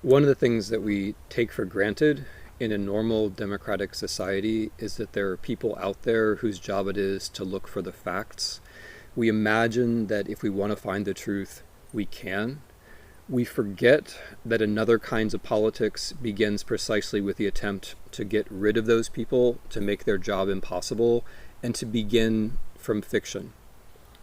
One of the things that we take for granted in a normal democratic society is that there are people out there whose job it is to look for the facts. We imagine that if we want to find the truth, we can. We forget that another kinds of politics begins precisely with the attempt to get rid of those people, to make their job impossible, and to begin from fiction.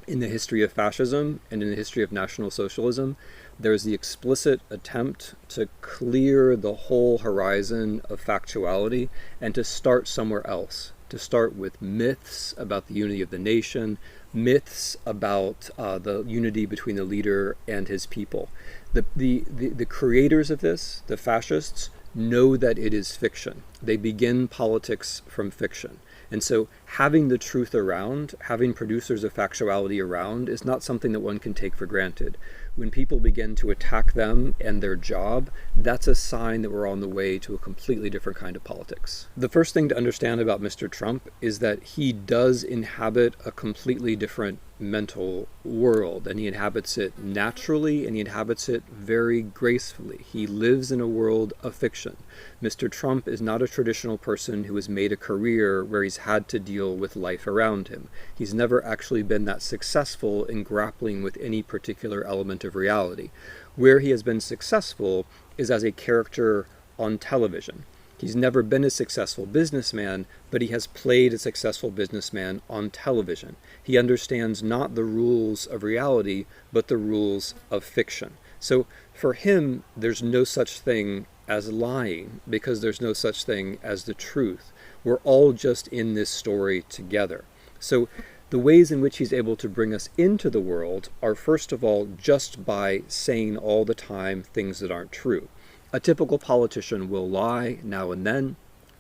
In the history of fascism and in the history of National Socialism, there's the explicit attempt to clear the whole horizon of factuality and to start somewhere else, to start with myths about the unity of the nation, myths about the unity between the leader and his people. The creators of this, the fascists, know that it is fiction. They begin politics from fiction. And so having the truth around, having producers of factuality around, is not something that one can take for granted. When people begin to attack them and their job, that's a sign that we're on the way to a completely different kind of politics. The first thing to understand about Mr. Trump is that he does inhabit a completely different mental world, and he inhabits it naturally, and he inhabits it very gracefully. He lives in a world of fiction. Mr. Trump is not a traditional person who has made a career where he's had to deal with life around him. He's never actually been that successful in grappling with any particular element of reality. Where he has been successful is as a character on television. He's never been a successful businessman, but he has played a successful businessman on television. He understands not the rules of reality, but the rules of fiction. So for him, there's no such thing as lying, because there's no such thing as the truth. We're all just in this story together. So the ways in which he's able to bring us into the world are, first of all, just by saying all the time things that aren't true. A typical politician will lie now and then,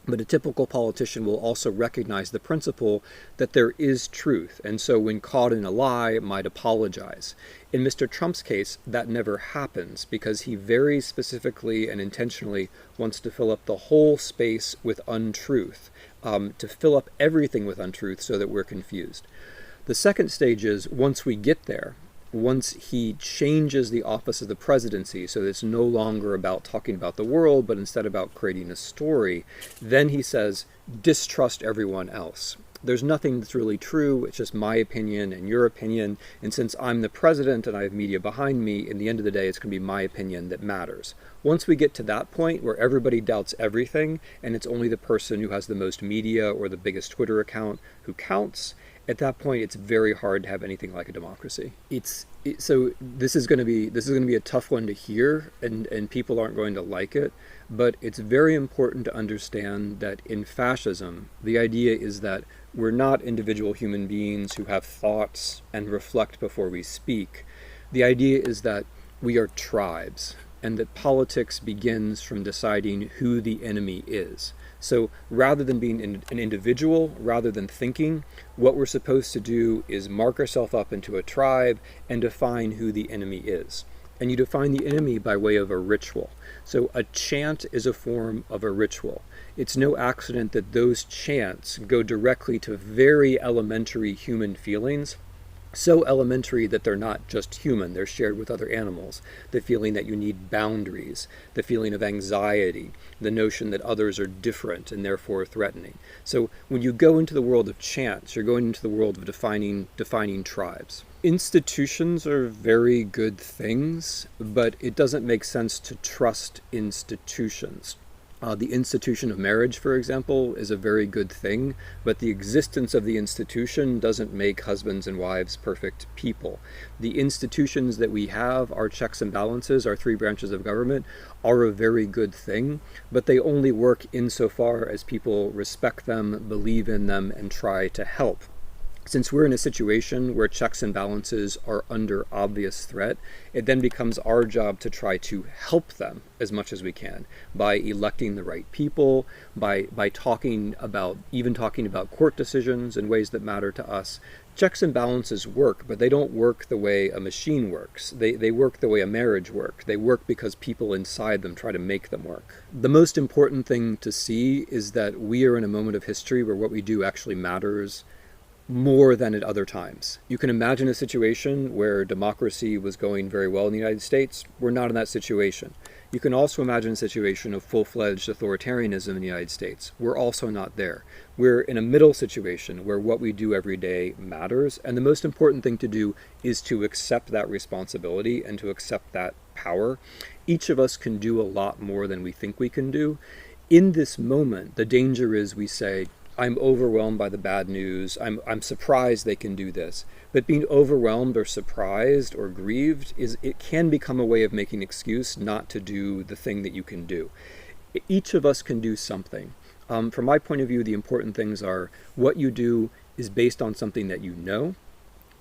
but a typical politician will also recognize the principle that there is truth, and so when caught in a lie, might apologize. In Mr. Trump's case, that never happens because he very specifically and intentionally wants to fill up the whole space with untruth, to fill up everything with untruth so that we're confused. The second stage is, once we get there, once he changes the office of the presidency so that it's no longer about talking about the world, but instead about creating a story, then he says, distrust everyone else. There's nothing that's really true. It's just my opinion and your opinion. And since I'm the president and I have media behind me, in the end of the day, it's going to be my opinion that matters. Once we get to that point where everybody doubts everything and it's only the person who has the most media or the biggest Twitter account who counts, at that point, it's very hard to have anything like a democracy. So this is going to be a tough one to hear, and people aren't going to like it. But it's very important to understand that in fascism, the idea is that we're not individual human beings who have thoughts and reflect before we speak. The idea is that we are tribes, and that politics begins from deciding who the enemy is. So rather than being an individual, rather than thinking, what we're supposed to do is mark ourselves up into a tribe and define who the enemy is. And you define the enemy by way of a ritual. So a chant is a form of a ritual. It's no accident that those chants go directly to very elementary human feelings, so elementary that they're not just human, they're shared with other animals. The feeling that you need boundaries, the feeling of anxiety, the notion that others are different and therefore threatening. So when you go into the world of chants, you're going into the world of defining tribes. Institutions are very good things, but it doesn't make sense to trust institutions. The institution of marriage, for example, is a very good thing, but the existence of the institution doesn't make husbands and wives perfect people. The institutions that we have, our checks and balances, our three branches of government, are a very good thing, but they only work insofar as people respect them, believe in them, and try to help. Since we're in a situation where checks and balances are under obvious threat, it then becomes our job to try to help them as much as we can by electing the right people, by talking about court decisions in ways that matter to us. Checks and balances work, but they don't work the way a machine works. They work the way a marriage works. They work because people inside them try to make them work. The most important thing to see is that we are in a moment of history where what we do actually matters more than at other times. You can imagine a situation where democracy was going very well in the United States. We're not in that situation. You can also imagine a situation of full-fledged authoritarianism in the United States. We're also not there. We're in a middle situation where what we do every day matters, and the most important thing to do is to accept that responsibility and to accept that power. Each of us can do a lot more than we think we can do. In this moment, the danger is we say, I'm overwhelmed by the bad news. I'm surprised they can do this. But being overwhelmed or surprised or grieved it can become a way of making an excuse not to do the thing that you can do. Each of us can do something. From my point of view, the important things are what you do is based on something that you know.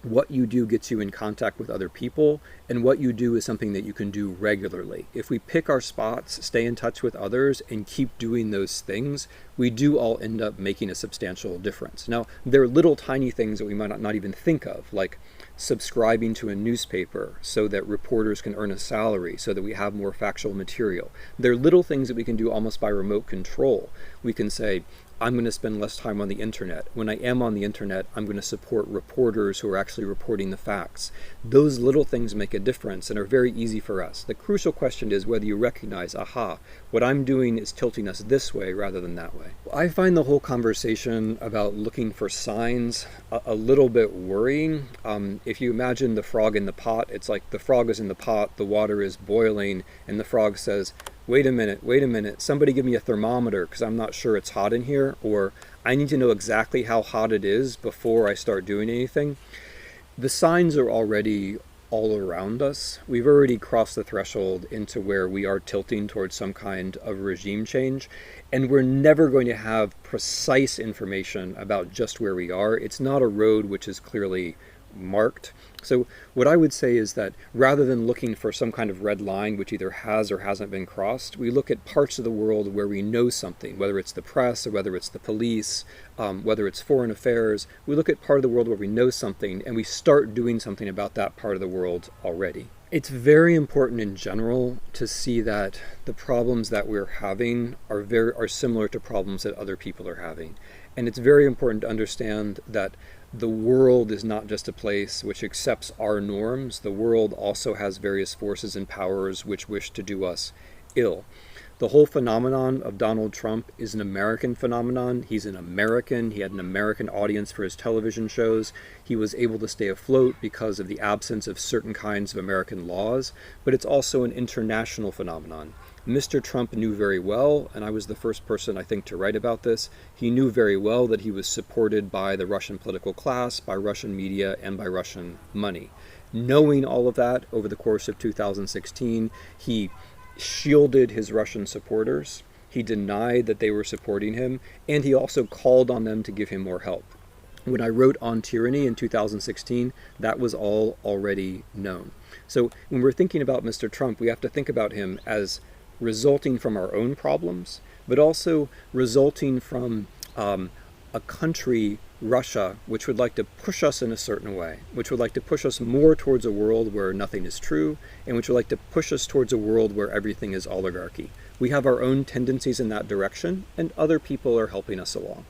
What you do gets you in contact with other people, and what you do is something that you can do regularly. If we pick our spots, stay in touch with others, and keep doing those things, we do all end up making a substantial difference. Now, there are little tiny things that we might not even think of, like subscribing to a newspaper so that reporters can earn a salary, so that we have more factual material. There are little things that we can do almost by remote control. We can say, I'm going to spend less time on the internet. When I am on the internet, I'm going to support reporters who are actually reporting the facts. Those little things make a difference and are very easy for us. The crucial question is whether you recognize, aha, what I'm doing is tilting us this way rather than that way. I find the whole conversation about looking for signs a little bit worrying. If you imagine the frog in the pot, it's like the frog is in the pot, the water is boiling, and the frog says, wait a minute, somebody give me a thermometer because I'm not sure it's hot in here, or I need to know exactly how hot it is before I start doing anything. The signs are already all around us. We've already crossed the threshold into where we are tilting towards some kind of regime change, and we're never going to have precise information about just where we are. It's not a road which is clearly marked. So what I would say is that rather than looking for some kind of red line which either has or hasn't been crossed, we look at parts of the world where we know something, whether it's the press or whether it's the police, whether it's foreign affairs. We look at part of the world where we know something and we start doing something about that part of the world already. It's very important in general to see that the problems that we're having are similar to problems that other people are having. And it's very important to understand that the world is not just a place which accepts our norms. The world also has various forces and powers which wish to do us ill. The whole phenomenon of Donald Trump is an American phenomenon. He's an American. He had an American audience for his television shows. He was able to stay afloat because of the absence of certain kinds of American laws, but it's also an international phenomenon. Mr. Trump knew very well, and I was the first person, I think, to write about this, he knew very well that he was supported by the Russian political class, by Russian media, and by Russian money. Knowing all of that, over the course of 2016, he shielded his Russian supporters, he denied that they were supporting him, and he also called on them to give him more help. When I wrote On Tyranny in 2016, that was all already known. So when we're thinking about Mr. Trump, we have to think about him as resulting from our own problems, but also resulting from a country, Russia, which would like to push us in a certain way, which would like to push us more towards a world where nothing is true, and which would like to push us towards a world where everything is oligarchy. We have our own tendencies in that direction, and other people are helping us along.